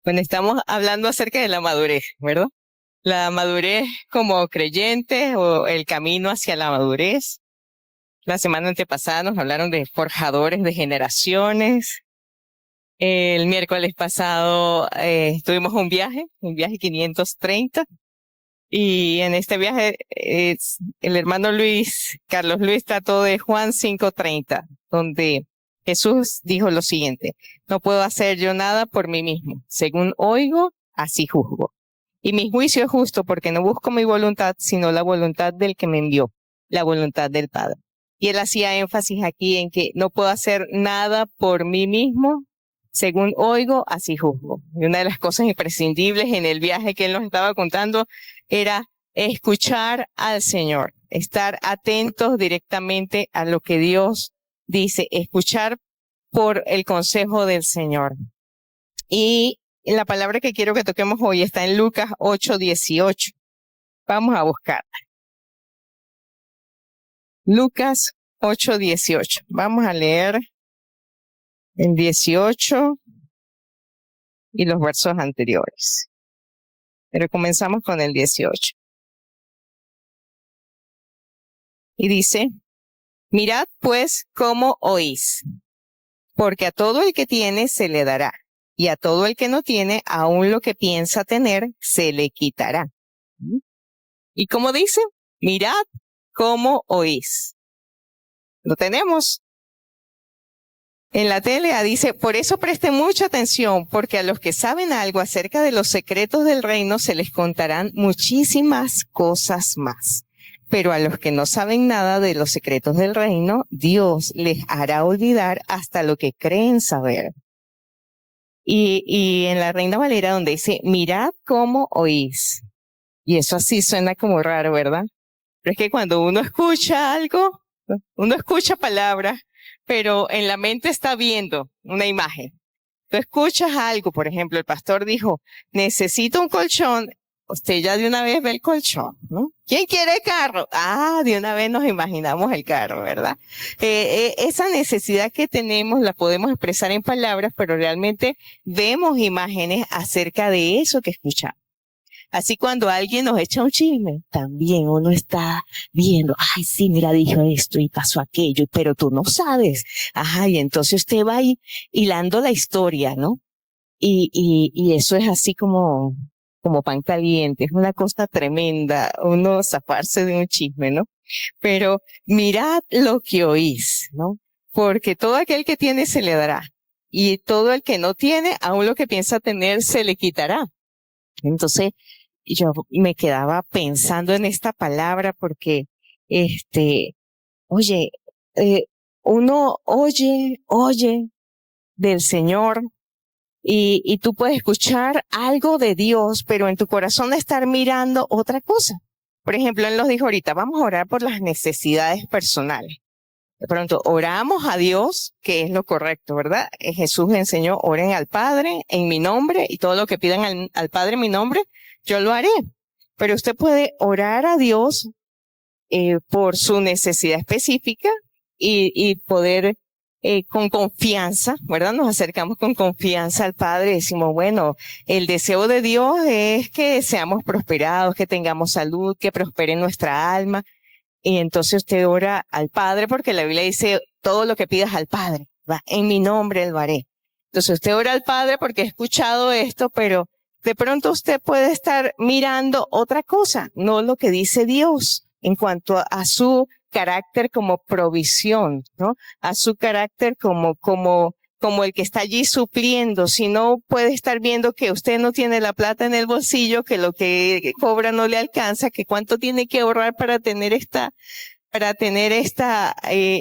Bueno, estamos hablando acerca de la madurez, ¿verdad? La madurez como creyente o el camino hacia la madurez. La semana antepasada nos hablaron de forjadores de generaciones. El miércoles pasado tuvimos un viaje 530. Y en este viaje el hermano Carlos Luis, trató de Juan 5:30, donde Jesús dijo lo siguiente: no puedo hacer yo nada por mí mismo. Según oigo, así juzgo. Y mi juicio es justo porque no busco mi voluntad, sino la voluntad del que me envió, la voluntad del Padre. Y él hacía énfasis aquí en que no puedo hacer nada por mí mismo. Según oigo, así juzgo. Y una de las cosas imprescindibles en el viaje que él nos estaba contando era escuchar al Señor, estar atentos directamente a lo que Dios dice, escuchar por el consejo del Señor. Y la palabra que quiero que toquemos hoy está en Lucas 8:18. Vamos a buscarla. Lucas 8:18. Vamos a leer el 18 y los versos anteriores. Pero comenzamos con el 18. Y dice: mirad pues cómo oís, porque a todo el que tiene se le dará, y a todo el que no tiene, aun lo que piensa tener, se le quitará. ¿Y cómo dice? Mirad cómo oís. Lo tenemos en la tele. Dice: por eso presten mucha atención, porque a los que saben algo acerca de los secretos del reino se les contarán muchísimas cosas más. Pero a los que no saben nada de los secretos del reino, Dios les hará olvidar hasta lo que creen saber. Y en la Reina Valera, donde dice: mirad cómo oís. Y eso así suena como raro, ¿verdad? Pero es que cuando uno escucha algo, uno escucha palabras, pero en la mente está viendo una imagen. Tú escuchas algo, por ejemplo, el pastor dijo: necesito un colchón. Usted ya de una vez ve el colchón, ¿no? ¿Quién quiere carro? De una vez nos imaginamos el carro, ¿verdad? Esa necesidad que tenemos la podemos expresar en palabras, pero realmente vemos imágenes acerca de eso que escuchamos. Así cuando alguien nos echa un chisme, también uno está viendo: ay, sí, mira, dijo esto y pasó aquello, pero tú no sabes. Y entonces usted va ahí hilando la historia, ¿no? Y eso es así como pan caliente, es una cosa tremenda, uno zafarse de un chisme, ¿no? Pero mirad lo que oís, ¿no? Porque todo aquel que tiene se le dará, y todo el que no tiene, aun lo que piensa tener, se le quitará. Entonces, yo me quedaba pensando en esta palabra porque, oye, uno oye del Señor y tú puedes escuchar algo de Dios, pero en tu corazón estar mirando otra cosa. Por ejemplo, Él nos dijo ahorita: vamos a orar por las necesidades personales. De pronto, oramos a Dios, que es lo correcto, ¿verdad? Jesús enseñó: oren al Padre en mi nombre, y todo lo que pidan al Padre en mi nombre, yo lo haré. Pero usted puede orar a Dios por su necesidad específica y poder con confianza, ¿verdad? Nos acercamos con confianza al Padre y decimos: bueno, el deseo de Dios es que seamos prosperados, que tengamos salud, que prospere nuestra alma. Y entonces usted ora al Padre, porque la Biblia dice: todo lo que pidas al Padre, va, en mi nombre lo haré. Entonces usted ora al Padre porque he escuchado esto, pero de pronto usted puede estar mirando otra cosa, no lo que dice Dios en cuanto a su carácter como provisión, ¿no? A su carácter como el que está allí supliendo. Si no, puede estar viendo que usted no tiene la plata en el bolsillo, que lo que cobra no le alcanza, que cuánto tiene que ahorrar para tener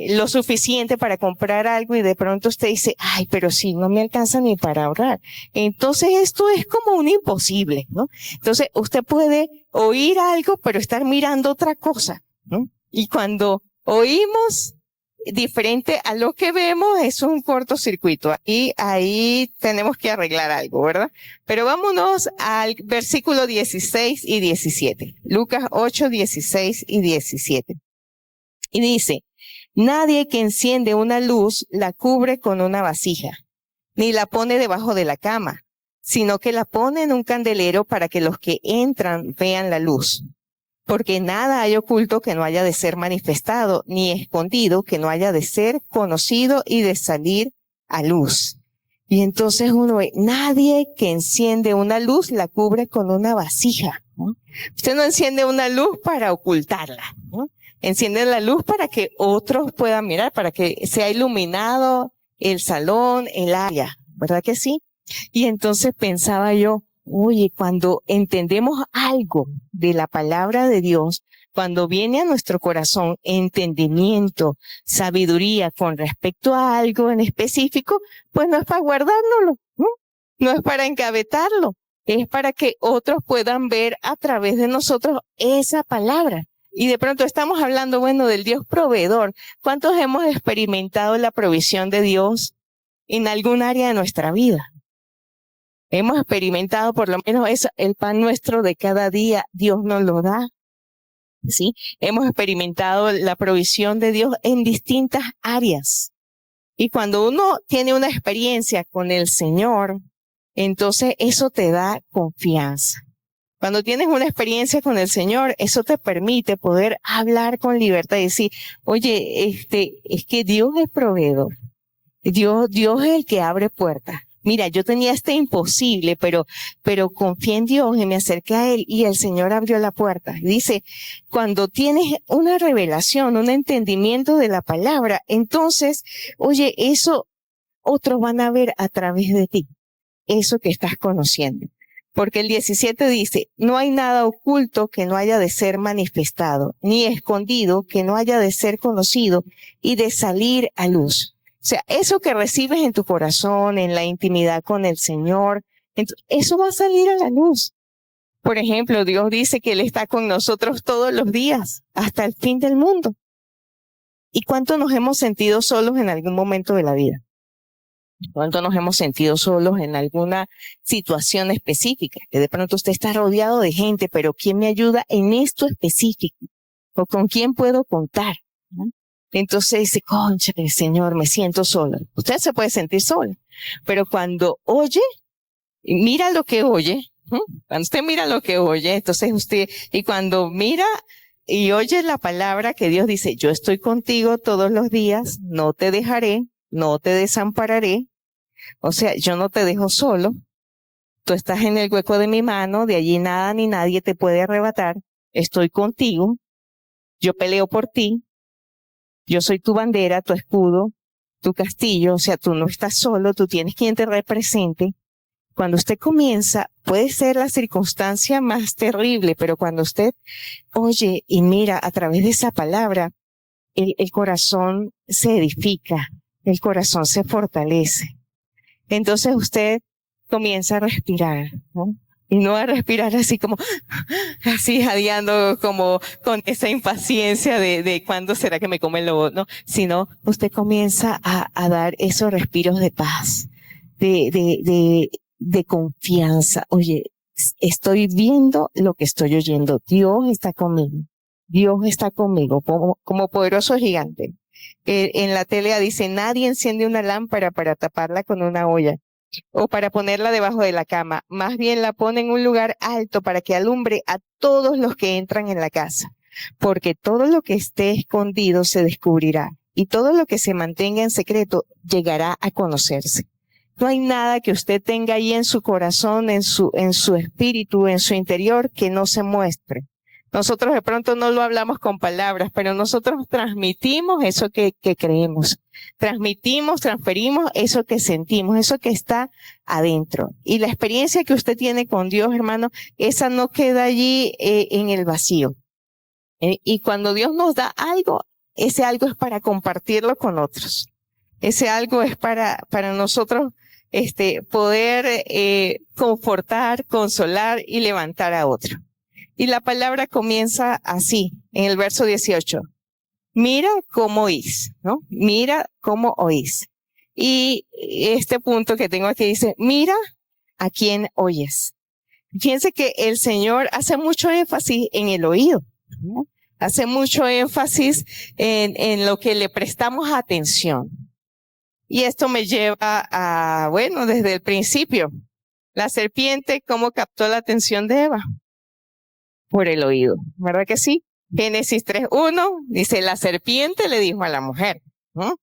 lo suficiente para comprar algo, y de pronto usted dice: ay, pero si no me alcanza ni para ahorrar. Entonces esto es como un imposible, ¿no? Entonces usted puede oír algo, pero estar mirando otra cosa, ¿no? Y cuando oímos diferente a lo que vemos, es un cortocircuito. Y ahí tenemos que arreglar algo, ¿verdad? Pero vámonos al versículo 16 y 17. Lucas 8, 16 y 17. Y dice: nadie que enciende una luz la cubre con una vasija, ni la pone debajo de la cama, sino que la pone en un candelero para que los que entran vean la luz. Porque nada hay oculto que no haya de ser manifestado, ni escondido que no haya de ser conocido y de salir a luz. Y entonces uno ve, nadie que enciende una luz la cubre con una vasija, ¿no? Usted no enciende una luz para ocultarla, ¿no? Enciende la luz para que otros puedan mirar, para que sea iluminado el salón, el área, ¿verdad que sí? Y entonces pensaba yo, oye, cuando entendemos algo de la palabra de Dios, cuando viene a nuestro corazón entendimiento, sabiduría con respecto a algo en específico, pues no es para guardárnoslo, ¿no? No es para engavetarlo, es para que otros puedan ver a través de nosotros esa palabra. Y de pronto estamos hablando, bueno, del Dios proveedor. ¿Cuántos hemos experimentado la provisión de Dios en algún área de nuestra vida? Hemos experimentado por lo menos eso, el pan nuestro de cada día, Dios nos lo da, ¿sí? Hemos experimentado la provisión de Dios en distintas áreas. Y cuando uno tiene una experiencia con el Señor, entonces eso te da confianza. Cuando tienes una experiencia con el Señor, eso te permite poder hablar con libertad y decir, oye, es que Dios es proveedor. Dios es el que abre puertas. Mira, yo tenía imposible, pero confié en Dios y me acerqué a Él y el Señor abrió la puerta. Dice, cuando tienes una revelación, un entendimiento de la palabra, entonces, oye, eso otros van a ver a través de ti, eso que estás conociendo. Porque el 17 dice, no hay nada oculto que no haya de ser manifestado, ni escondido que no haya de ser conocido y de salir a luz. O sea, eso que recibes en tu corazón, en la intimidad con el Señor, eso va a salir a la luz. Por ejemplo, Dios dice que Él está con nosotros todos los días, hasta el fin del mundo. ¿Y cuánto nos hemos sentido solos en algún momento de la vida? ¿Cuánto nos hemos sentido solos en alguna situación específica? Que de pronto usted está rodeado de gente, pero ¿quién me ayuda en esto específico? ¿O con quién puedo contar? ¿No? Entonces dice, cónchale, Señor, me siento sola. Usted se puede sentir sola, pero cuando oye, mira lo que oye, ¿no? Cuando usted mira lo que oye, entonces usted, y cuando mira y oye la palabra que Dios dice, yo estoy contigo todos los días, no te dejaré, no te desampararé, o sea, yo no te dejo solo, tú estás en el hueco de mi mano, de allí nada ni nadie te puede arrebatar, estoy contigo, yo peleo por ti, yo soy tu bandera, tu escudo, tu castillo, o sea, tú no estás solo, tú tienes quien te represente. Cuando usted comienza, puede ser la circunstancia más terrible, pero cuando usted oye y mira a través de esa palabra, el corazón se edifica, el corazón se fortalece. Entonces usted comienza a respirar, ¿no? Y no a respirar así como, así jadeando como con esa impaciencia de cuándo será que me come el lobo, ¿no? Sino usted comienza a dar esos respiros de paz, de confianza. Oye, estoy viendo lo que estoy oyendo. Dios está conmigo. Dios está conmigo como poderoso gigante. En la tele dice, nadie enciende una lámpara para taparla con una olla o para ponerla debajo de la cama. Más bien la pone en un lugar alto para que alumbre a todos los que entran en la casa. Porque todo lo que esté escondido se descubrirá y todo lo que se mantenga en secreto llegará a conocerse. No hay nada que usted tenga ahí en su corazón, en su espíritu, en su interior, que no se muestre. Nosotros de pronto no lo hablamos con palabras, pero nosotros transmitimos eso que creemos. Transmitimos, transferimos eso que sentimos, eso que está adentro. Y la experiencia que usted tiene con Dios, hermano, esa no queda allí en el vacío. Y cuando Dios nos da algo, ese algo es para compartirlo con otros. Ese algo es para nosotros poder confortar, consolar y levantar a otro. Y la palabra comienza así, en el verso 18. Mira cómo oís, ¿no? Mira cómo oís. Y este punto que tengo aquí dice, mira a quién oyes. Fíjense que el Señor hace mucho énfasis en el oído, ¿no? Hace mucho énfasis en lo que le prestamos atención. Y esto me lleva a, bueno, desde el principio, La serpiente, ¿cómo captó la atención de Eva? Por el oído, ¿verdad que sí? Génesis 3:1 dice, la serpiente le dijo a la mujer, ¿no?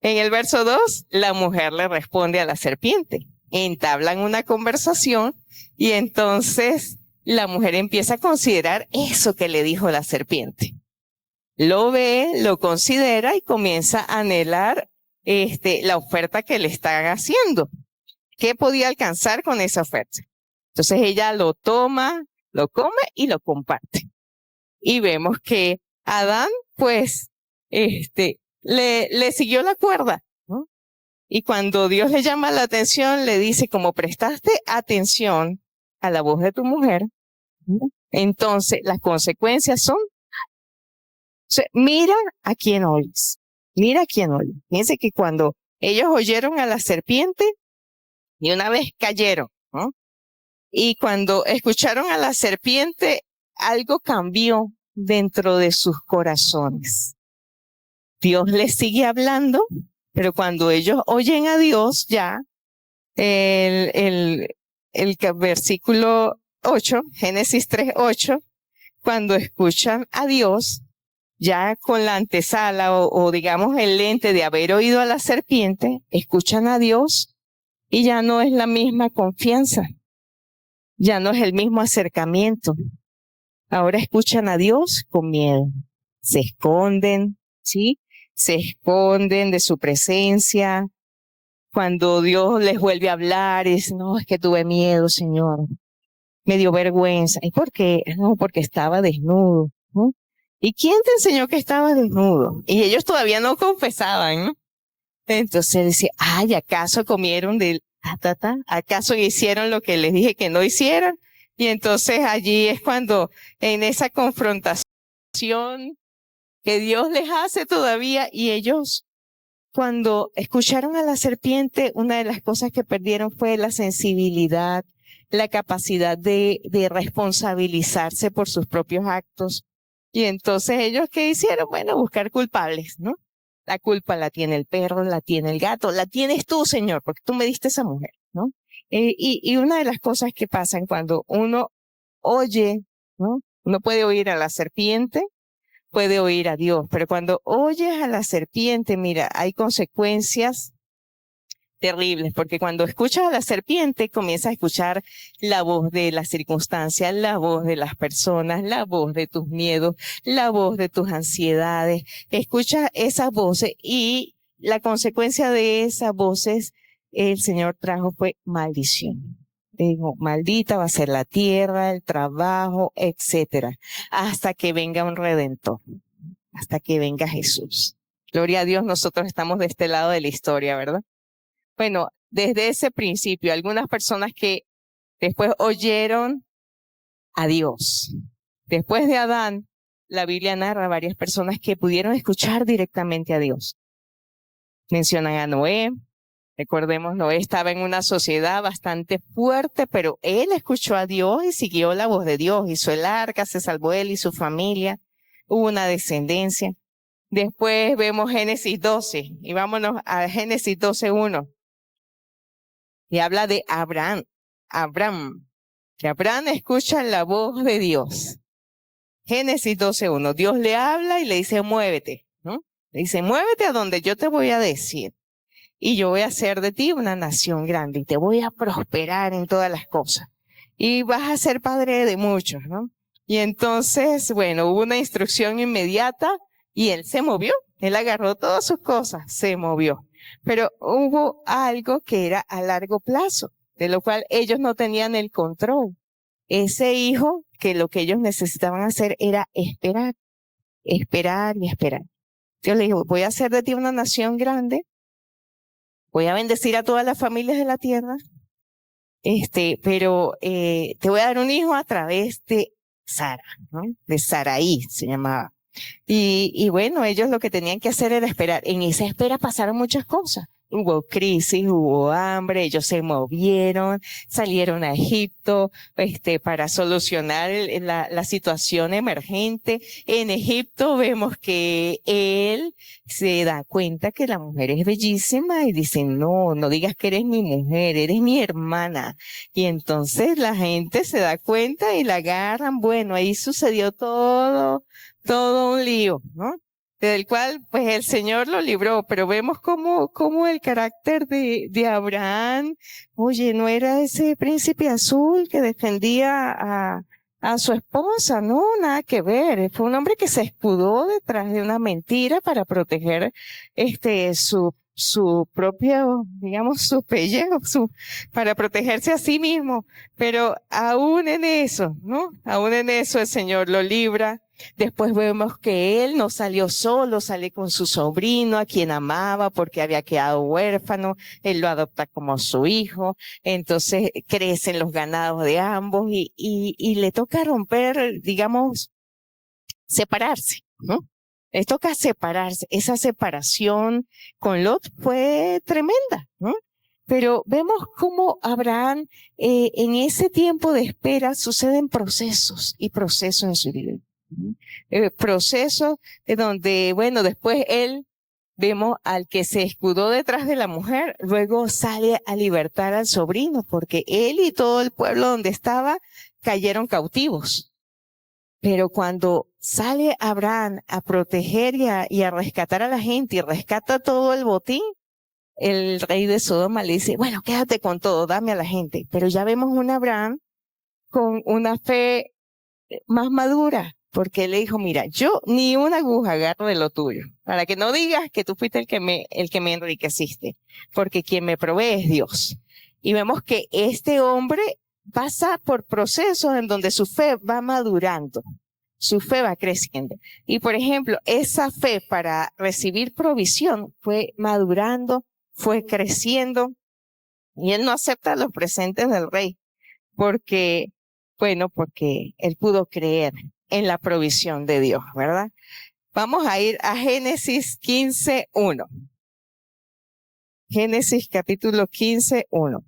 En el verso 2, la mujer le responde a la serpiente. Entablan una conversación y entonces la mujer empieza a considerar eso que le dijo la serpiente. Lo ve, lo considera y comienza a anhelar la oferta que le están haciendo. ¿Qué podía alcanzar con esa oferta? Entonces ella lo toma, lo come y lo comparte. Y vemos que Adán, pues, le siguió la cuerda, ¿no? Y cuando Dios le llama la atención, le dice, como prestaste atención a la voz de tu mujer, ¿no? Entonces las consecuencias son, mira a quién oyes, mira a quién oyes. Fíjense que cuando ellos oyeron a la serpiente, y una vez cayeron, ¿no? Y cuando escucharon a la serpiente, algo cambió dentro de sus corazones. Dios les sigue hablando, pero cuando ellos oyen a Dios ya, el versículo 8, Génesis 3:8, cuando escuchan a Dios, ya con la antesala o digamos el lente de haber oído a la serpiente, escuchan a Dios y ya no es la misma confianza, ya no es el mismo acercamiento. Ahora escuchan a Dios con miedo, se esconden, ¿sí? Se esconden de su presencia. Cuando Dios les vuelve a hablar, es, no, es que tuve miedo, Señor. Me dio vergüenza. ¿Y por qué? No, porque estaba desnudo, ¿no? ¿Y quién te enseñó que estaba desnudo? Y ellos todavía no confesaban, ¿no? Entonces decía, ay, ¿acaso comieron del ¿Acaso hicieron lo que les dije que no hicieran? Y entonces allí es cuando en esa confrontación que Dios les hace todavía y ellos cuando escucharon a la serpiente, una de las cosas que perdieron fue la sensibilidad, la capacidad de responsabilizarse por sus propios actos. Y entonces ellos, ¿qué hicieron? Bueno, buscar culpables, ¿no? La culpa la tiene el perro, la tiene el gato, la tienes tú, Señor, porque tú me diste esa mujer, ¿no? Y una de las cosas que pasan cuando uno oye, ¿no? Uno puede oír a la serpiente, puede oír a Dios, pero cuando oyes a la serpiente, mira, hay consecuencias terribles, porque cuando escuchas a la serpiente, comienzas a escuchar la voz de las circunstancias, la voz de las personas, la voz de tus miedos, la voz de tus ansiedades. Escuchas esas voces y la consecuencia de esas voces, el Señor trajo fue maldición. Digo, maldita va a ser la tierra, el trabajo, etcétera, hasta que venga un redentor, hasta que venga Jesús. Gloria a Dios, nosotros estamos de este lado de la historia, ¿verdad? Bueno, desde ese principio, algunas personas que después oyeron a Dios. Después de Adán, la Biblia narra varias personas que pudieron escuchar directamente a Dios. Mencionan a Noé. Recordemos, Noé estaba en una sociedad bastante fuerte, pero él escuchó a Dios y siguió la voz de Dios. Hizo el arca, se salvó él y su familia. Hubo una descendencia. Después vemos Génesis 12 y vámonos a Génesis 12:1. Y habla de Abraham, que Abraham escucha la voz de Dios. Génesis 12:1, Dios le habla y le dice, muévete, ¿no? Le dice, muévete a donde yo te voy a decir. Y yo voy a hacer de ti una nación grande y te voy a prosperar en todas las cosas. Y vas a ser padre de muchos, ¿no? Y entonces, bueno, hubo una instrucción inmediata y él se movió. Él agarró todas sus cosas, se movió. Pero hubo algo que era a largo plazo, de lo cual ellos no tenían el control. Ese hijo, que lo que ellos necesitaban hacer era esperar, esperar y esperar. Dios le dijo, voy a hacer de ti una nación grande, voy a bendecir a todas las familias de la tierra, pero te voy a dar un hijo a través de Sara, ¿no? De Saraí se llamaba. Y bueno, ellos lo que tenían que hacer era esperar. En esa espera pasaron muchas cosas. Hubo crisis, hubo hambre, ellos se movieron, salieron a Egipto, para solucionar la situación emergente. En Egipto vemos que él se da cuenta que la mujer es bellísima y dice, no, no digas que eres mi mujer, eres mi hermana. Y entonces la gente se da cuenta y la agarran. Bueno, ahí sucedió todo un lío, ¿no? Del cual, pues, el Señor lo libró, pero vemos cómo el carácter de Abraham, oye, no era ese príncipe azul que defendía a su esposa, no, nada que ver. Fue un hombre que se escudó detrás de una mentira para proteger, su propio, digamos, su pellejo, para protegerse a sí mismo. Pero aún en eso, ¿no? Aún en eso el Señor lo libra. Después vemos que él no salió solo, sale con su sobrino, a quien amaba porque había quedado huérfano. Él lo adopta como su hijo. Entonces crecen los ganados de ambos y le toca romper, digamos, separarse, ¿no? Les toca separarse. Esa separación con Lot fue tremenda, ¿no? Pero vemos cómo Abraham, en ese tiempo de espera suceden procesos y procesos en su vida. Procesos de donde, bueno, después él, vemos al que se escudó detrás de la mujer, luego sale a libertar al sobrino, porque él y todo el pueblo donde estaba cayeron cautivos. Pero cuando sale Abraham a proteger y a rescatar a la gente y rescata todo el botín, el rey de Sodoma le dice, bueno, quédate con todo, dame a la gente. Pero ya vemos un Abraham con una fe más madura, porque él le dijo, mira, yo ni una aguja agarro de lo tuyo, para que no digas que tú fuiste el que me enriqueciste, porque quien me provee es Dios. Y vemos que este hombre pasa por procesos en donde su fe va madurando, su fe va creciendo. Y por ejemplo, esa fe para recibir provisión fue madurando, fue creciendo, y él no acepta los presentes del rey, porque, bueno, porque él pudo creer en la provisión de Dios, ¿verdad? Vamos a ir a Génesis 15:1. Génesis capítulo 15:1.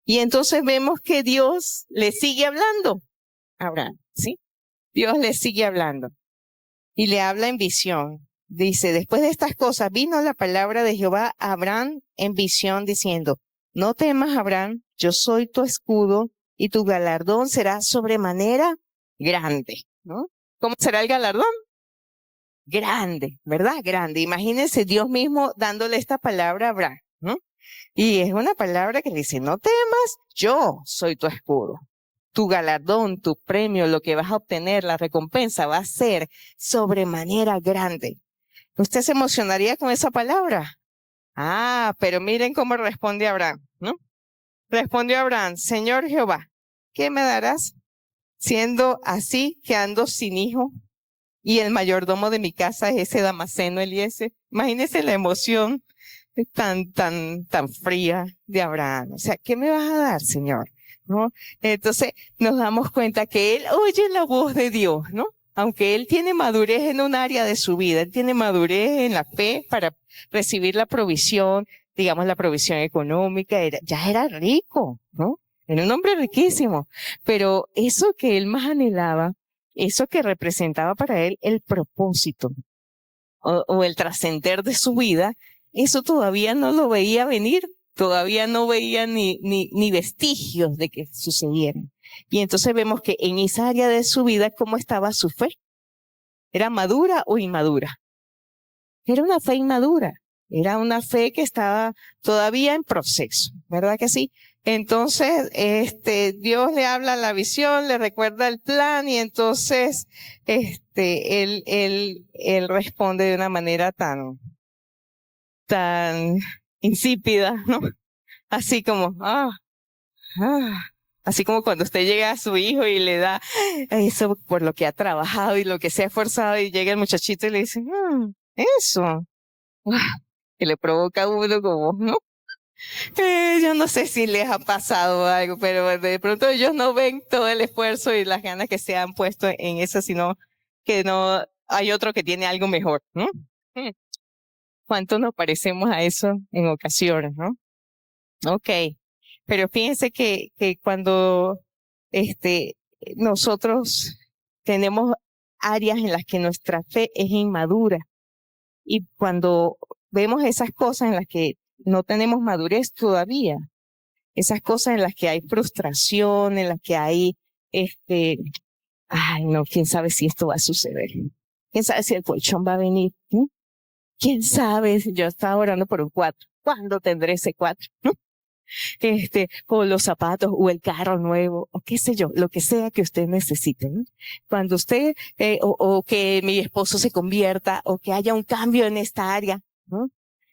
Y entonces vemos que Dios le sigue hablando a Abraham, ¿sí? Dios le sigue hablando y le habla en visión. Dice, después de estas cosas vino la palabra de Jehová a Abraham en visión diciendo, no temas, Abraham, yo soy tu escudo y tu galardón será sobremanera grande, ¿no? ¿Cómo será el galardón? Grande, ¿verdad? Grande. Imagínense Dios mismo dándole esta palabra a Abraham, ¿no? Y es una palabra que le dice, no temas, yo soy tu escudo. Tu galardón, tu premio, lo que vas a obtener, la recompensa va a ser sobremanera grande. ¿Usted se emocionaría con esa palabra? Ah, pero miren cómo responde Abraham, ¿no? Respondió Abraham, Señor Jehová, ¿qué me darás? Siendo así que ando sin hijo y el mayordomo de mi casa es ese Damaseno Eliezer. Imagínese la emoción tan fría de Abraham. O sea, ¿qué me vas a dar, Señor? ¿No? Entonces nos damos cuenta que él oye la voz de Dios, ¿no? Aunque él tiene madurez en un área de su vida, él tiene madurez en la fe para recibir la provisión, digamos la provisión económica, ya era rico, ¿no? Era un hombre riquísimo, pero eso que él más anhelaba, eso que representaba para él el propósito o el trascender de su vida, eso todavía no lo veía venir, todavía no veía ni vestigios de que sucediera. Y entonces vemos que en esa área de su vida, ¿cómo estaba su fe? ¿Era madura o inmadura? Era una fe inmadura, era una fe que estaba todavía en proceso, ¿verdad que sí? Entonces, Dios le habla la visión, le recuerda el plan y entonces, él responde de una manera tan insípida, ¿no? Así como, ah, así como cuando usted llega a su hijo y le da eso por lo que ha trabajado y lo que se ha esforzado y llega el muchachito y le dice, Eso, que le provoca a uno como, ¿no? Yo no sé si les ha pasado algo, pero de pronto ellos no ven todo el esfuerzo y las ganas que se han puesto en eso, sino que no hay otro que tiene algo mejor, ¿no? Mm. ¿Cuánto nos parecemos a eso en ocasiones, no? Okay. Pero fíjense que cuando este, nosotros tenemos áreas en las que nuestra fe es inmadura y cuando vemos esas cosas en las que no tenemos madurez todavía, esas cosas en las que hay frustración, en las que hay, ay no, quién sabe si esto va a suceder, quién sabe si el colchón va a venir, ¿no? Quién sabe si yo estaba orando por un 4, ¿cuándo tendré ese 4? O los zapatos o el carro nuevo o qué sé yo, lo que sea que usted necesite, ¿no? Cuando usted, o que mi esposo se convierta o que haya un cambio en esta área, ¿no?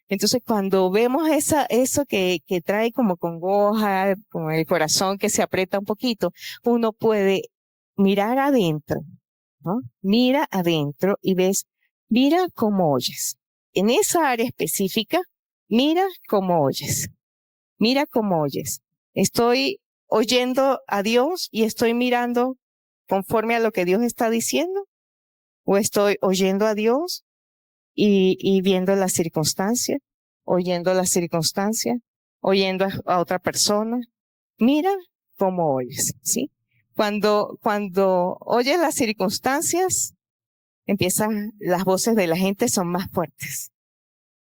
Entonces cuando vemos eso que trae como congoja, como el corazón que se aprieta un poquito, uno puede mirar adentro, ¿no? Mira adentro y ves, mira cómo oyes. En esa área específica, mira cómo oyes. Mira cómo oyes. Estoy oyendo a Dios y estoy mirando conforme a lo que Dios está diciendo, o estoy oyendo a Dios y viendo las circunstancias, oyendo las circunstancias, oyendo a otra persona. Mira cómo oyes, ¿sí? Cuando oyes las circunstancias, las voces de la gente son más fuertes.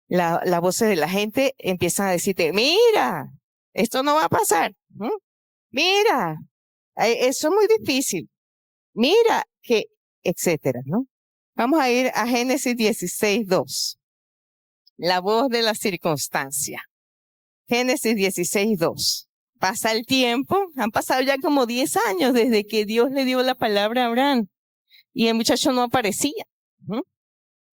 Las voces de la gente empiezan a decirte, mira, esto no va a pasar. ¿No? Mira, eso es muy difícil. Mira, etcétera, ¿no? Vamos a ir a Génesis 16:2. La voz de la circunstancia. Génesis 16:2. Pasa el tiempo, han pasado ya como 10 años desde que Dios le dio la palabra a Abraham y el muchacho no aparecía. ¿No?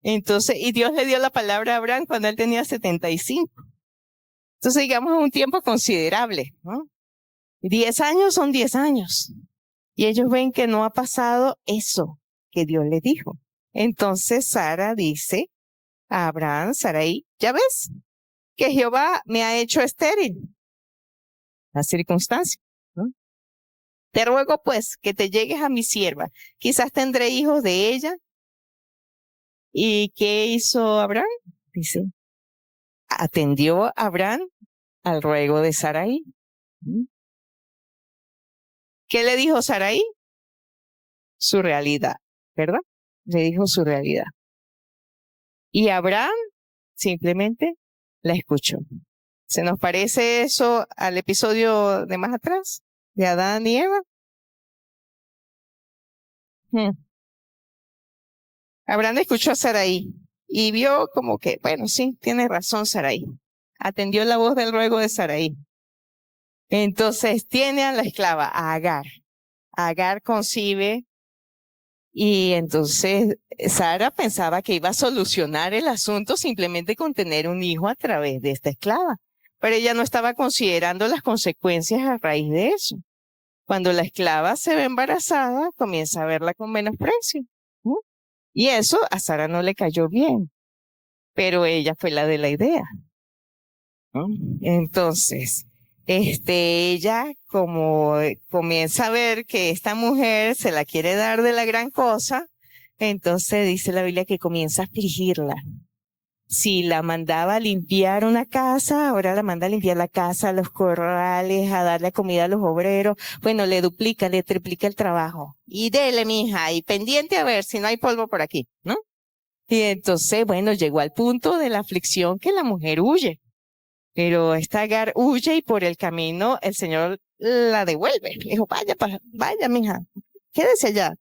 Entonces, y Dios le dio la palabra a Abraham cuando él tenía 75. Entonces, digamos, es un tiempo considerable, ¿no? 10 años son 10 años. Y ellos ven que no ha pasado eso que Dios les dijo. Entonces, Sara dice a Abraham, Sarai, ya ves que Jehová me ha hecho estéril. La circunstancia, ¿no? Te ruego pues que te llegues a mi sierva. Quizás tendré hijos de ella. ¿Y qué hizo Abraham? Dice, atendió Abraham al ruego de Sarai. ¿Qué le dijo Sarai? Su realidad, ¿verdad? Le dijo su realidad. Y Abraham simplemente la escuchó. ¿Se nos parece eso al episodio de más atrás? De Adán y Eva. Abraham escuchó a Sarai y vio como que, bueno, sí, tiene razón Sarai. Atendió la voz del ruego de Sarai. Entonces tiene a la esclava, a Agar. Agar concibe y entonces Sara pensaba que iba a solucionar el asunto simplemente con tener un hijo a través de esta esclava. Pero ella no estaba considerando las consecuencias a raíz de eso. Cuando la esclava se ve embarazada, comienza a verla con menosprecio. ¿No? Y eso a Sara no le cayó bien, pero ella fue la de la idea. ¿No? Entonces, ella como comienza a ver que esta mujer se la quiere dar de la gran cosa, entonces dice la Biblia que comienza a afligirla. Si la mandaba a limpiar una casa, ahora la manda a limpiar la casa, los corrales, a darle comida a los obreros. Bueno, le duplica, le triplica el trabajo. Y dele, mija, y pendiente a ver si no hay polvo por aquí, ¿no? Y entonces, bueno, llegó al punto de la aflicción que la mujer huye. Pero esta Agar huye y por el camino el Señor la devuelve. Le dijo, vaya, mija, quédese allá.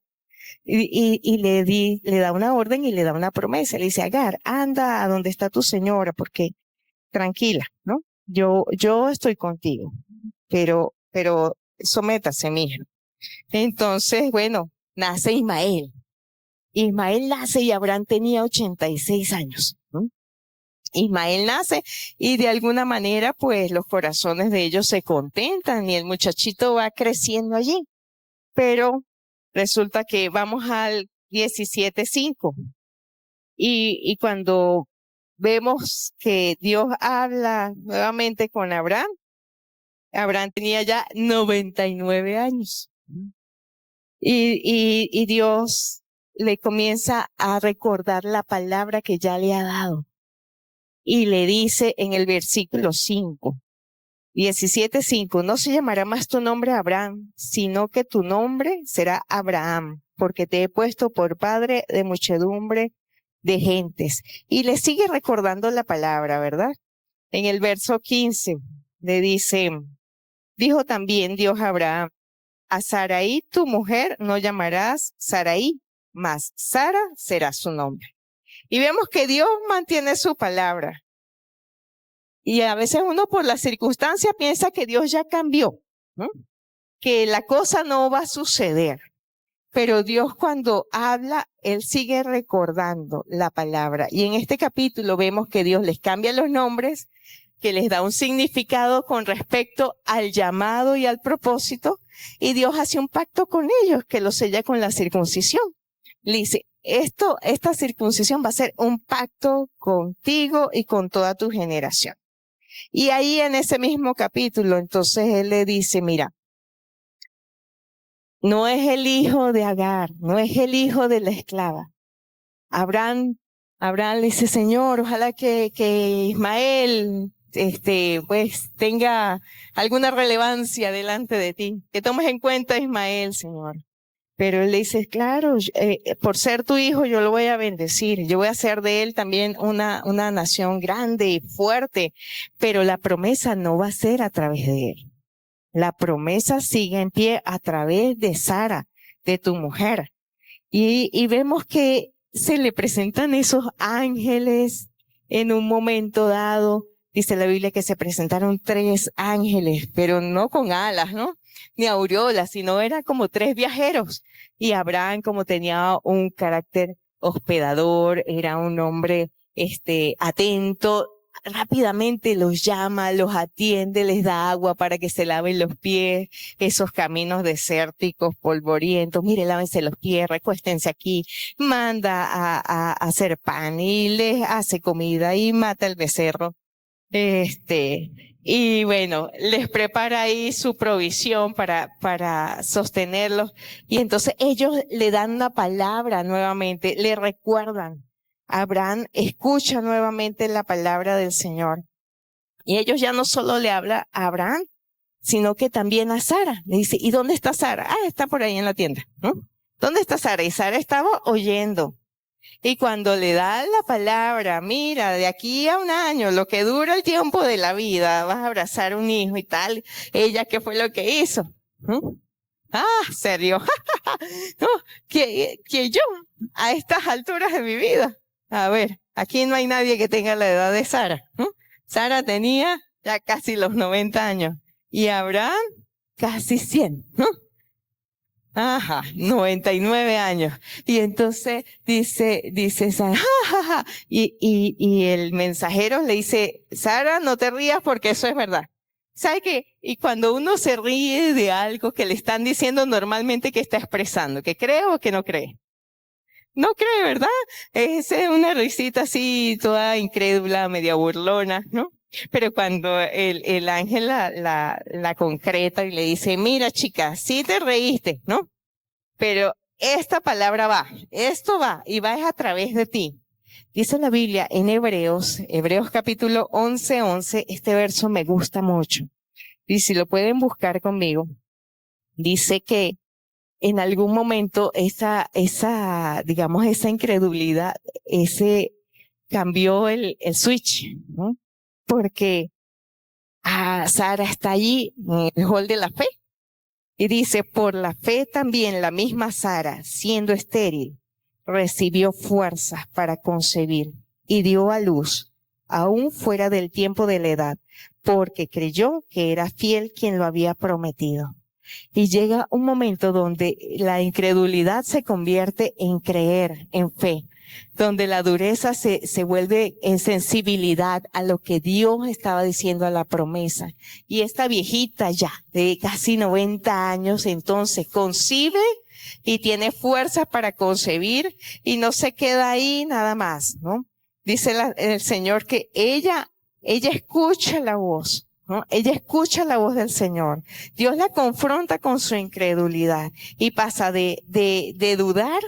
Y le da una orden y le da una promesa. Le dice, Agar, anda a donde está tu señora, porque tranquila, ¿no? Yo estoy contigo, pero sométase, mija. Entonces, bueno, nace Ismael. Ismael nace y Abraham tenía 86 años, ¿no? Ismael nace y de alguna manera pues los corazones de ellos se contentan y el muchachito va creciendo allí. Pero resulta que vamos al 17:5. Y cuando vemos que Dios habla nuevamente con Abraham, Abraham tenía ya 99 años. Y Dios le comienza a recordar la palabra que ya le ha dado. Y le dice en el versículo 5, 17:5, no se llamará más tu nombre Abraham, sino que tu nombre será Abraham, porque te he puesto por padre de muchedumbre de gentes. Y le sigue recordando la palabra, ¿verdad? En el verso 15 le dice, dijo también Dios a Abraham, a Sarai tu mujer no llamarás Sarai, mas Sara será su nombre. Y vemos que Dios mantiene su palabra. Y a veces uno por la circunstancia piensa que Dios ya cambió, ¿no? Que la cosa no va a suceder. Pero Dios cuando habla, Él sigue recordando la palabra. Y en este capítulo vemos que Dios les cambia los nombres, que les da un significado con respecto al llamado y al propósito. Y Dios hace un pacto con ellos que lo sella con la circuncisión. Le dice, esta circuncisión va a ser un pacto contigo y con toda tu generación. Y ahí en ese mismo capítulo, entonces Él le dice, mira, no es el hijo de Agar, no es el hijo de la esclava. Abraham le dice, Señor, ojalá que Ismael, pues tenga alguna relevancia delante de ti. Que tomes en cuenta a Ismael, Señor. Pero él le dice, claro, por ser tu hijo yo lo voy a bendecir. Yo voy a hacer de él también una nación grande y fuerte. Pero la promesa no va a ser a través de él. La promesa sigue en pie a través de Sara, de tu mujer. Y vemos que se le presentan esos ángeles en un momento dado. Dice la Biblia que se presentaron 3 ángeles, pero no con alas, ¿no? Ni aureolas, sino eran como 3 viajeros. Y Abraham, como tenía un carácter hospedador, era un hombre, atento, rápidamente los llama, los atiende, les da agua para que se laven los pies, esos caminos desérticos, polvorientos, mire, lávense los pies, recuéstense aquí, manda a hacer pan y les hace comida y mata el becerro. Y bueno, les prepara ahí su provisión para sostenerlos. Y entonces ellos le dan una palabra nuevamente, le recuerdan. Abraham escucha nuevamente la palabra del Señor. Y ellos ya no solo le hablan a Abraham, sino que también a Sara. Le dice, ¿y dónde está Sara? Ah, está por ahí en la tienda, ¿no? ¿Dónde está Sara? Y Sara estaba oyendo. Y cuando le da la palabra, mira, de aquí a un año, lo que dura el tiempo de la vida, vas a abrazar un hijo y tal, ella, ¿qué fue lo que hizo? ¿Serio? No, que yo, a estas alturas de mi vida. A ver, aquí no hay nadie que tenga la edad de Sara. Sara tenía ya casi los 90 años. Y Abraham, casi 100, ¿no? 99 años. Y entonces dice Sara, y el mensajero le dice, Sara, no te rías porque eso es verdad. ¿Sabe qué? Y cuando uno se ríe de algo que le están diciendo normalmente que está expresando, que cree o que no cree. No cree, ¿verdad? Es una risita así, toda incrédula, media burlona, ¿no? Pero cuando el ángel la concreta y le dice, mira chica, sí te reíste, ¿no? Pero esta palabra va, esto va, y va es a través de ti. Dice la Biblia en Hebreos capítulo 11:11, este verso me gusta mucho. Y si lo pueden buscar conmigo, dice que en algún momento esa incredulidad, cambió el switch, ¿no? Porque Sara está allí en el hall de la fe. Y dice, por la fe también la misma Sara, siendo estéril, recibió fuerzas para concebir y dio a luz, aún fuera del tiempo de la edad, porque creyó que era fiel quien lo había prometido. Y llega un momento donde la incredulidad se convierte en creer, en fe, donde la dureza se vuelve en sensibilidad a lo que Dios estaba diciendo, a la promesa. Y esta viejita ya, de casi 90 años, entonces concibe y tiene fuerzas para concebir y no se queda ahí nada más, ¿no? Dice el Señor que ella escucha la voz, ¿no? Ella escucha la voz del Señor. Dios la confronta con su incredulidad y pasa de dudar.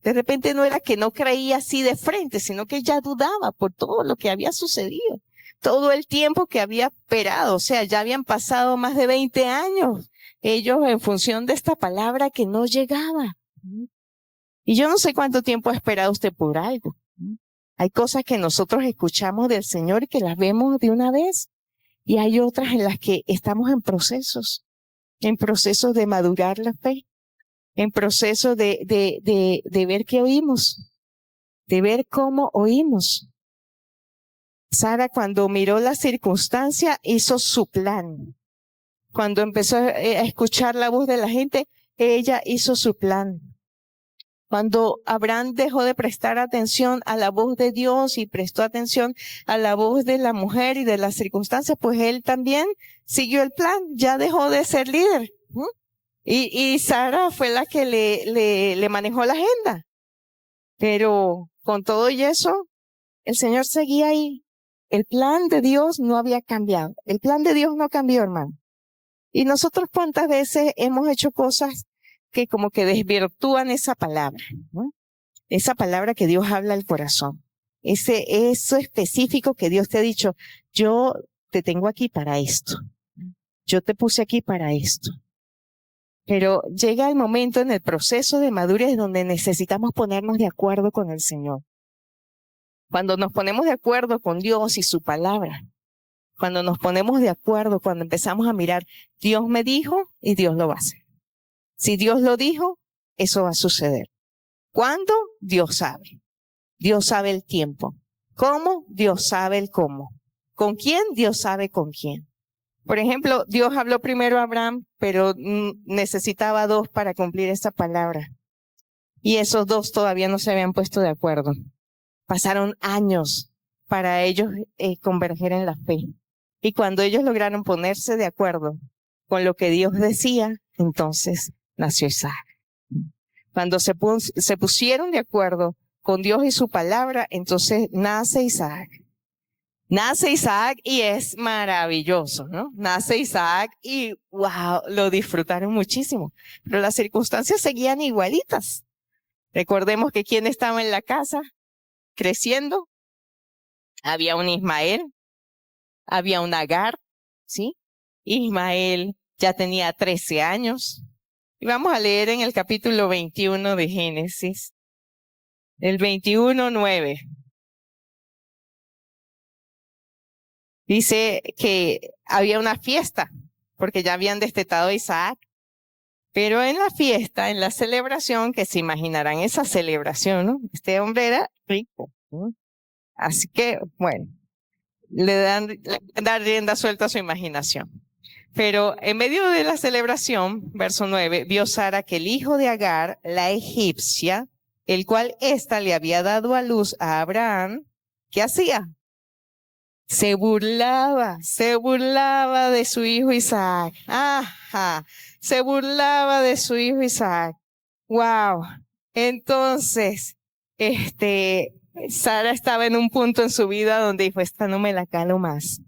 De repente no era que no creía así de frente, sino que ella dudaba por todo lo que había sucedido. Todo el tiempo que había esperado, o sea, ya habían pasado más de 20 años, ellos en función de esta palabra que no llegaba. Y yo no sé cuánto tiempo ha esperado usted por algo. Hay cosas que nosotros escuchamos del Señor y que las vemos de una vez, y hay otras en las que estamos en procesos de madurar la fe, en proceso de ver qué oímos, de ver cómo oímos. Sara, cuando miró la circunstancia, hizo su plan. Cuando empezó a escuchar la voz de la gente, ella hizo su plan. Cuando Abraham dejó de prestar atención a la voz de Dios y prestó atención a la voz de la mujer y de las circunstancias, pues él también siguió el plan, ya dejó de ser líder. Y Sara fue la que le manejó la agenda. Pero con todo y eso, el Señor seguía ahí. El plan de Dios no había cambiado. El plan de Dios no cambió, hermano. Y nosotros cuántas veces hemos hecho cosas que como que desvirtúan esa palabra, ¿no? Esa palabra que Dios habla al corazón. Eso específico que Dios te ha dicho, yo te tengo aquí para esto. Yo te puse aquí para esto. Pero llega el momento en el proceso de madurez donde necesitamos ponernos de acuerdo con el Señor. Cuando nos ponemos de acuerdo con Dios y su palabra, cuando nos ponemos de acuerdo, cuando empezamos a mirar, Dios me dijo y Dios lo va a hacer. Si Dios lo dijo, eso va a suceder. ¿Cuándo? Dios sabe. Dios sabe el tiempo. ¿Cómo? Dios sabe el cómo. ¿Con quién? Dios sabe con quién. Por ejemplo, Dios habló primero a Abraham, pero necesitaba 2 para cumplir esta palabra. Y esos 2 todavía no se habían puesto de acuerdo. Pasaron años para ellos converger en la fe. Y cuando ellos lograron ponerse de acuerdo con lo que Dios decía, entonces nació Isaac. Cuando se pusieron de acuerdo con Dios y su palabra, entonces nace Isaac. Nace Isaac y es maravilloso, ¿no? Nace Isaac y wow, lo disfrutaron muchísimo. Pero las circunstancias seguían igualitas. Recordemos que quién estaba en la casa creciendo. Había un Ismael, había un Agar, ¿sí? Ismael ya tenía 13 años. Y vamos a leer en el capítulo 21 de Génesis, el 21:9. Dice que había una fiesta, porque ya habían destetado a Isaac. Pero en la fiesta, en la celebración, que se imaginarán esa celebración, ¿no? Este hombre era rico, ¿no? Así que, bueno, le dan rienda suelta a su imaginación. Pero en medio de la celebración, verso 9, vio Sara que el hijo de Agar, la egipcia, el cual ésta le había dado a luz a Abraham, ¿qué hacía? Se burlaba de su hijo Isaac. Ajá, se burlaba de su hijo Isaac. Wow. Entonces, Sara estaba en un punto en su vida donde dijo, esta no me la calo más.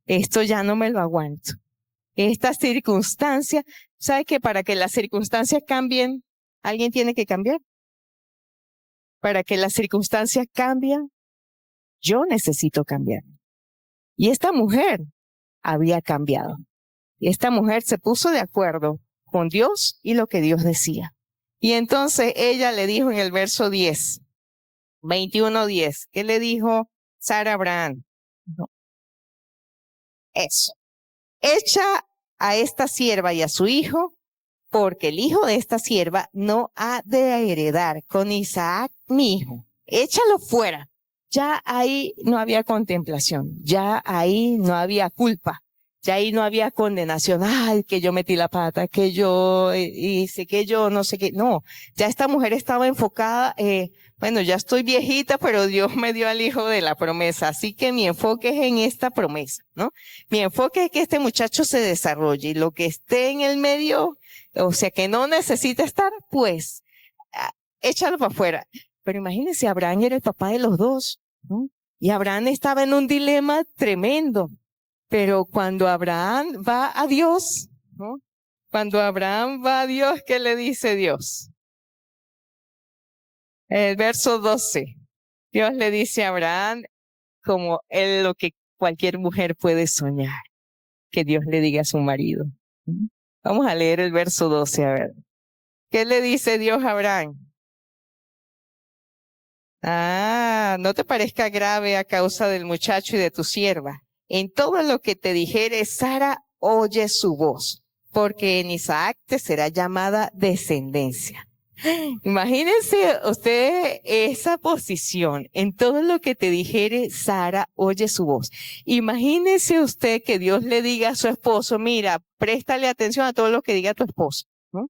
Esto ya no me lo aguanto. Esta circunstancia, ¿sabe que para que las circunstancias cambien, alguien tiene que cambiar? Para que las circunstancias cambien, yo necesito cambiar. Y esta mujer había cambiado. Y esta mujer se puso de acuerdo con Dios y lo que Dios decía. Y entonces ella le dijo en el verso 10, 21:10, ¿qué le dijo Sara a Abraham? No. Eso. Echa a esta sierva y a su hijo, porque el hijo de esta sierva no ha de heredar con Isaac mi hijo. Échalo fuera. Ya ahí no había contemplación, ya ahí no había culpa, ya ahí no había condenación. Ay, que yo metí la pata, que yo hice, que yo no sé qué. No, ya esta mujer estaba enfocada, bueno, ya estoy viejita, pero Dios me dio al hijo de la promesa, así que mi enfoque es en esta promesa, ¿no? Mi enfoque es que este muchacho se desarrolle y lo que esté en el medio, o sea que no necesita estar, pues échalo para afuera. Pero imagínense, Abraham era el papá de los dos, ¿no? Y Abraham estaba en un dilema tremendo. Pero cuando Abraham va a Dios, ¿no? Cuando Abraham va a Dios, ¿qué le dice Dios? El verso 12. Dios le dice a Abraham como lo que cualquier mujer puede soñar, que Dios le diga a su marido. Vamos a leer el verso 12, a ver. ¿Qué le dice Dios a Abraham? No te parezca grave a causa del muchacho y de tu sierva. En todo lo que te dijere Sara, oye su voz, porque en Isaac te será llamada descendencia. Imagínense usted esa posición. En todo lo que te dijere Sara, oye su voz. Imagínese usted que Dios le diga a su esposo, mira, préstale atención a todo lo que diga tu esposo, ¿no?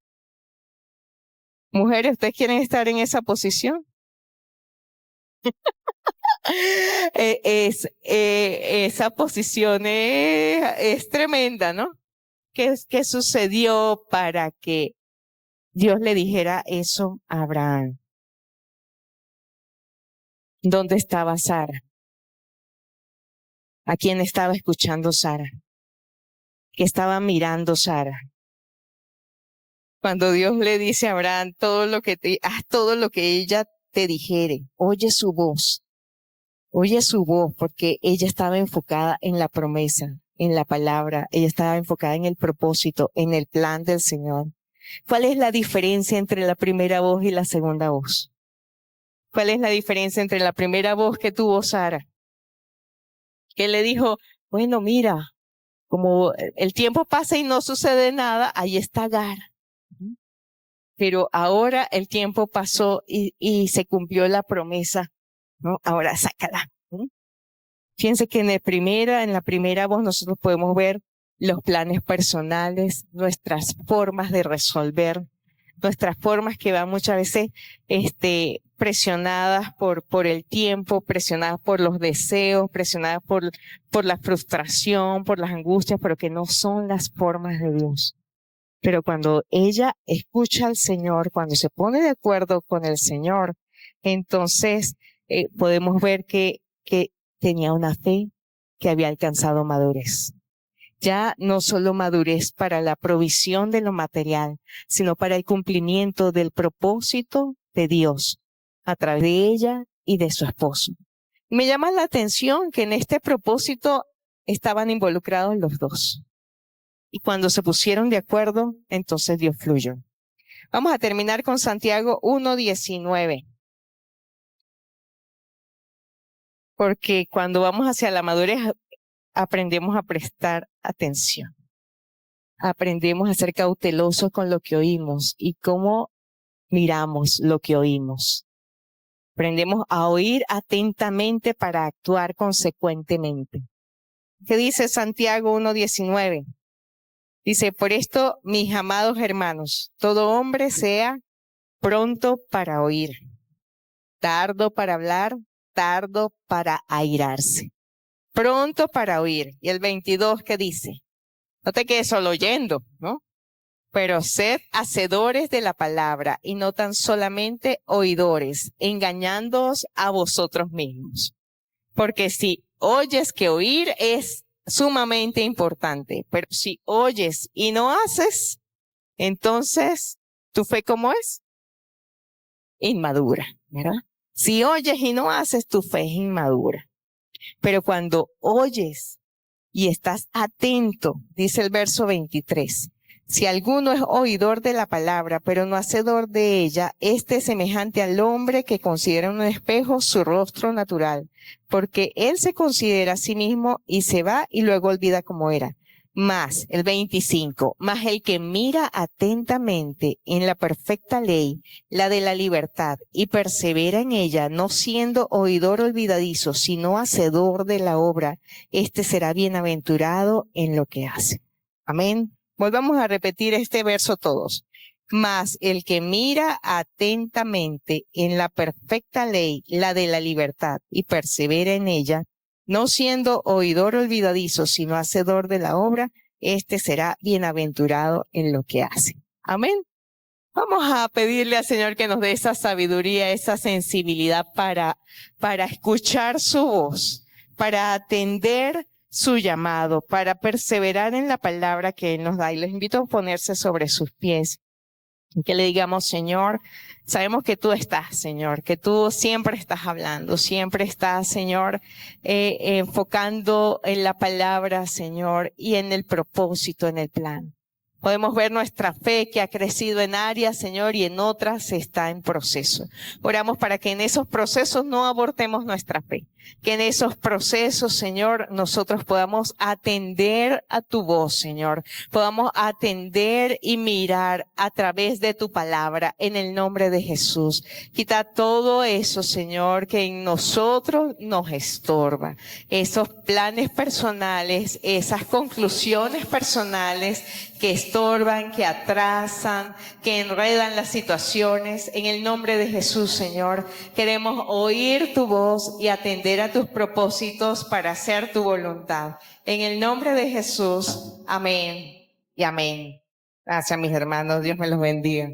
Mujeres, ¿ustedes quieren estar en esa posición? Esa posición es tremenda, ¿no? ¿Qué sucedió para que Dios le dijera eso a Abraham? ¿Dónde estaba Sara? ¿A quién estaba escuchando Sara? ¿Qué estaba mirando Sara? Cuando Dios le dice a Abraham, haz todo lo que ella te dijere, oye su voz. Oye su voz, porque ella estaba enfocada en la promesa, en la palabra, ella estaba enfocada en el propósito, en el plan del Señor. ¿Cuál es la diferencia entre la primera voz y la segunda voz? ¿Cuál es la diferencia entre la primera voz que tuvo Sara? Que le dijo, bueno, mira, como el tiempo pasa y no sucede nada, ahí está Agar. Pero ahora el tiempo pasó y se cumplió la promesa, ¿no? Ahora sácala. Fíjense que en la primera voz nosotros podemos ver los planes personales, nuestras formas de resolver, nuestras formas que van muchas veces, presionadas por el tiempo, presionadas por los deseos, presionadas por la frustración, por las angustias, pero que no son las formas de Dios. Pero cuando ella escucha al Señor, cuando se pone de acuerdo con el Señor, entonces podemos ver que tenía una fe que había alcanzado madurez. Ya no solo madurez para la provisión de lo material, sino para el cumplimiento del propósito de Dios a través de ella y de su esposo. Me llama la atención que en este propósito estaban involucrados los dos. Y cuando se pusieron de acuerdo, entonces Dios fluyó. Vamos a terminar con Santiago 1:19. Porque cuando vamos hacia la madurez, aprendemos a prestar atención. Aprendemos a ser cautelosos con lo que oímos y cómo miramos lo que oímos. Aprendemos a oír atentamente para actuar consecuentemente. ¿Qué dice Santiago 1:19? Dice, por esto, mis amados hermanos, todo hombre sea pronto para oír, tardo para hablar, tardo para airarse. Pronto para oír. Y el 22, ¿qué dice? No te quedes solo oyendo, ¿no? Pero sed hacedores de la palabra y no tan solamente oidores, engañándoos a vosotros mismos. Porque si oyes que oír es sumamente importante, pero si oyes y no haces, entonces, ¿tu fe cómo es? Inmadura, ¿verdad? Si oyes y no haces, tu fe es inmadura. Pero cuando oyes y estás atento, dice el verso 23, si alguno es oidor de la palabra, pero no hacedor de ella, este es semejante al hombre que considera en un espejo su rostro natural, porque él se considera a sí mismo y se va y luego olvida cómo era. Más, el 25, más el que mira atentamente en la perfecta ley, la de la libertad, y persevera en ella, no siendo oidor olvidadizo, sino hacedor de la obra, este será bienaventurado en lo que hace. Amén. Volvamos a repetir este verso todos. Mas el que mira atentamente en la perfecta ley, la de la libertad, y persevera en ella, no siendo oidor olvidadizo, sino hacedor de la obra, este será bienaventurado en lo que hace. Amén. Vamos a pedirle al Señor que nos dé esa sabiduría, esa sensibilidad para escuchar su voz, para atender su llamado, para perseverar en la palabra que Él nos da. Y les invito a ponerse sobre sus pies. Y que le digamos, Señor, sabemos que tú estás, Señor, que tú siempre estás hablando, siempre estás, Señor, enfocando en la palabra, Señor, y en el propósito, en el plan. Podemos ver nuestra fe que ha crecido en áreas, Señor, y en otras está en proceso. Oramos para que en esos procesos no abortemos nuestra fe. Que en esos procesos, Señor, nosotros podamos atender a tu voz, Señor. Podamos atender y mirar a través de tu palabra en el nombre de Jesús. Quita todo eso, Señor, que en nosotros nos estorba. Esos planes personales, esas conclusiones personales que estorban, que atrasan, que enredan las situaciones. En el nombre de Jesús, Señor, queremos oír tu voz y atender a tus propósitos para hacer tu voluntad. En el nombre de Jesús, amén y amén. Gracias, mis hermanos. Dios me los bendiga.